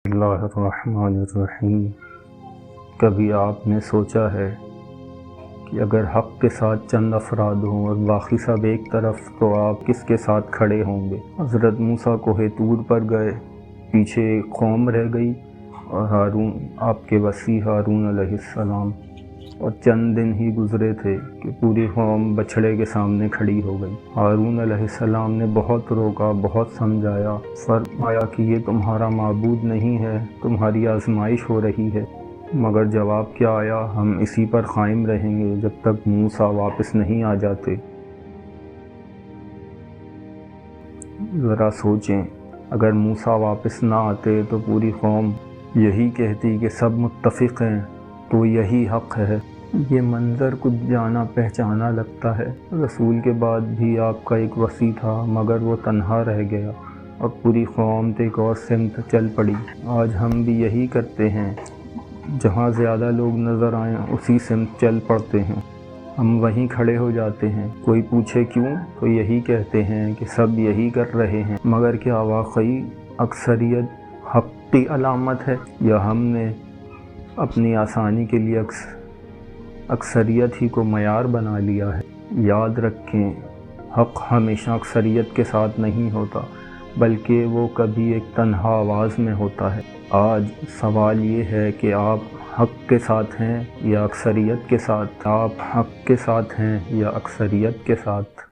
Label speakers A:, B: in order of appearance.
A: اللہ الرحمن الرحیم۔ کبھی آپ نے سوچا ہے کہ اگر حق کے ساتھ چند افراد ہوں اور باقی سب ایک طرف تو آپ کس کے ساتھ کھڑے ہوں گے؟ حضرت موسیٰ کوہ طور پر گئے، پیچھے ایک قوم رہ گئی اور ہارون، آپ کے وصی ہارون علیہ السلام، اور چند دن ہی گزرے تھے کہ پوری قوم بچھڑے کے سامنے کھڑی ہو گئی۔ ہارون علیہ السلام نے بہت روکا، بہت سمجھایا، فرمایا کہ یہ تمہارا معبود نہیں ہے، تمہاری آزمائش ہو رہی ہے، مگر جواب کیا آیا؟ ہم اسی پر قائم رہیں گے جب تک موسیٰ واپس نہیں آ جاتے۔ ذرا سوچیں، اگر موسیٰ واپس نہ آتے تو پوری قوم یہی کہتی کہ سب متفق ہیں تو یہی حق ہے۔ یہ منظر کچھ جانا پہچانا لگتا ہے۔ رسول کے بعد بھی آپ کا ایک وصی تھا، مگر وہ تنہا رہ گیا اور پوری قوم ایک اور سمت چل پڑی۔ آج ہم بھی یہی کرتے ہیں، جہاں زیادہ لوگ نظر آئیں اسی سمت چل پڑتے ہیں، ہم وہیں کھڑے ہو جاتے ہیں۔ کوئی پوچھے کیوں تو یہی کہتے ہیں کہ سب یہی کر رہے ہیں۔ مگر کیا واقعی اکثریت حق کی علامت ہے، یا ہم نے اپنی آسانی کے لیے اکثریت ہی کو معیار بنا لیا ہے؟ یاد رکھیں، حق ہمیشہ اکثریت کے ساتھ نہیں ہوتا، بلکہ وہ کبھی ایک تنہا آواز میں ہوتا ہے۔ آج سوال یہ ہے کہ آپ حق کے ساتھ ہیں یا اکثریت کے ساتھ؟ آپ حق کے ساتھ ہیں یا اکثریت کے ساتھ؟